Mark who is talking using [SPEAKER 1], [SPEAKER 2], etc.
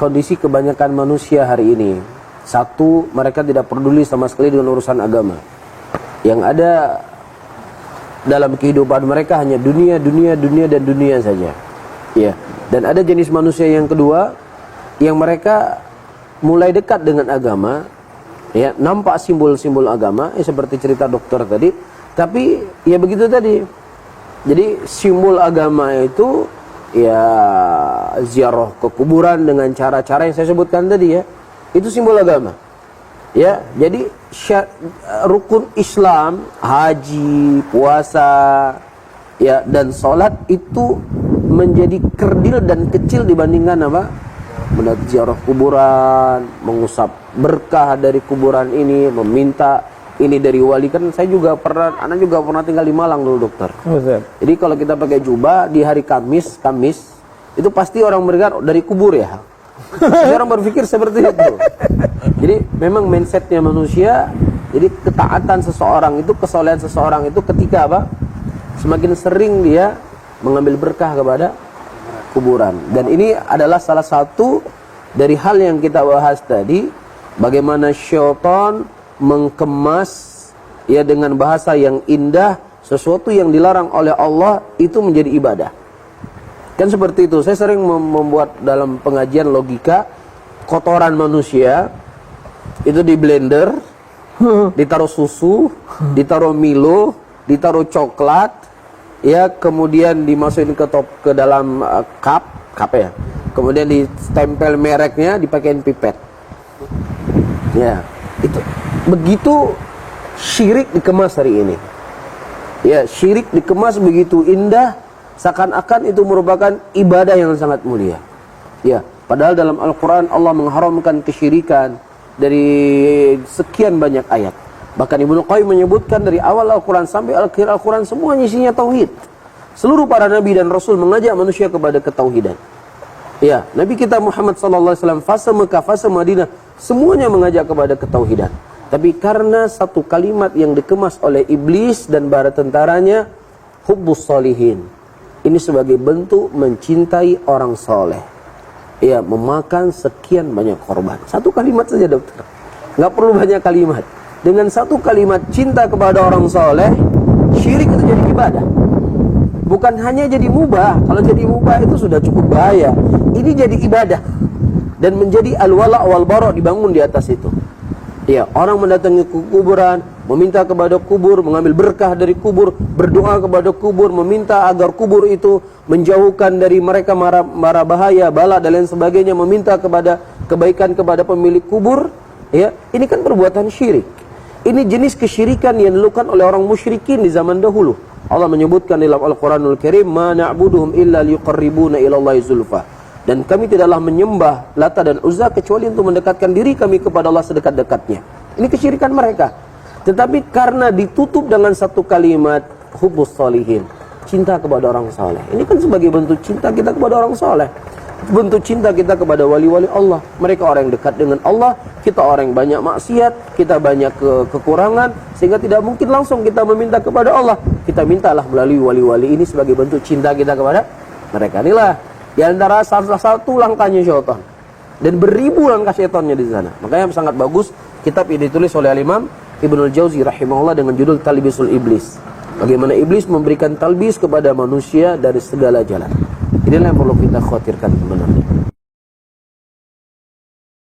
[SPEAKER 1] kondisi kebanyakan manusia hari ini. Satu, mereka tidak peduli sama sekali dengan urusan agama. Yang ada dalam kehidupan mereka hanya dunia, dunia, dunia, dan dunia saja. Ya. Dan ada jenis manusia yang kedua, yang mereka mulai dekat dengan agama, ya, nampak simbol-simbol agama, seperti cerita dokter tadi, tapi ya begitu tadi. Jadi simbol agama itu ya ziarah ke kuburan dengan cara-cara yang saya sebutkan tadi ya. Itu simbol agama. Ya, jadi rukun Islam, haji, puasa, ya, dan sholat itu menjadi kerdil dan kecil dibandingkan apa? Ziarah kuburan, mengusap berkah dari kuburan ini, meminta ini dari wali. Kan saya juga pernah, anak juga pernah tinggal di Malang dulu, dokter. Jadi kalau kita pakai jubah di hari Kamis itu pasti orang berdengar dari kubur ya. Jadi orang berpikir seperti itu. Jadi memang mindsetnya manusia. Jadi ketaatan seseorang itu, kesolehan seseorang itu ketika apa? Semakin sering dia mengambil berkah kepada kuburan. Dan ini adalah salah satu dari hal yang kita bahas tadi, bagaimana syaitan mengemas ya dengan bahasa yang indah sesuatu yang dilarang oleh Allah itu menjadi ibadah. Kan seperti itu. Saya sering membuat dalam pengajian logika, kotoran manusia itu di blender, ditaruh susu, ditaruh Milo, ditaruh coklat, ya, kemudian dimasukin ke dalam cup ya. Kemudian ditempel mereknya, dipakein pipet. Ya, itu begitu syirik dikemas hari ini. Ya, syirik dikemas begitu indah, seakan-akan itu merupakan ibadah yang sangat mulia. Ya, padahal dalam Al-Quran Allah mengharamkan kesyirikan dari sekian banyak ayat. Bahkan Ibnu Qayyim menyebutkan dari awal Al-Quran sampai akhir Al-Quran semuanya isinya tauhid. Seluruh para nabi dan rasul mengajak manusia kepada ketauhidan. Ya, Nabi kita Muhammad SAW, fase Mekah, fase Madinah, semuanya mengajak kepada ketauhidan. Tapi karena satu kalimat yang dikemas oleh iblis dan bala tentaranya, hubbus solihin. Ini sebagai bentuk mencintai orang soleh. Ya, memakan sekian banyak korban. Satu kalimat saja, dokter. Nggak perlu banyak kalimat. Dengan satu kalimat cinta kepada orang soleh, syirik itu jadi ibadah. Bukan hanya jadi mubah. Kalau jadi mubah itu sudah cukup bahaya. Ini jadi ibadah. Dan menjadi al-wala' wal-bara' dibangun di atas itu. Ya, orang mendatangi kuburan, meminta kepada kubur, mengambil berkah dari kubur, berdoa kepada kubur, meminta agar kubur itu menjauhkan dari mereka mara bahaya, bala dan lain sebagainya, meminta kepada kebaikan kepada pemilik kubur. Ya, ini kan perbuatan syirik. Ini jenis kesyirikan yang dilakukan oleh orang musyrikin di zaman dahulu. Allah menyebutkan dalam Al-Quranul Karim, ma na'buduhum illa liqarribuna ilallahi zulfa. Dan kami tidaklah menyembah Lata dan Uzza kecuali untuk mendekatkan diri kami kepada Allah sedekat-dekatnya. Ini kesyirikan mereka. Tetapi karena ditutup dengan satu kalimat hubbus solihin, cinta kepada orang soleh. Ini kan sebagai bentuk cinta kita kepada orang soleh. Bentuk cinta kita kepada wali-wali Allah. Mereka orang yang dekat dengan Allah. Kita orang yang banyak maksiat, kita banyak kekurangan, sehingga tidak mungkin langsung kita meminta kepada Allah. Kita mintalah melalui wali-wali ini sebagai bentuk cinta kita kepada mereka. Inilah di antara salah satu langkahnya syaitan. Dan beribu langkah syaitannya di sana. Makanya sangat bagus kitab ini ditulis oleh Imam Ibnul Jauzi rahimahullah dengan judul Talbisul Iblis. Bagaimana iblis memberikan talbis kepada manusia dari segala jalan. Inilah yang perlu kita khawatirkan sebenarnya.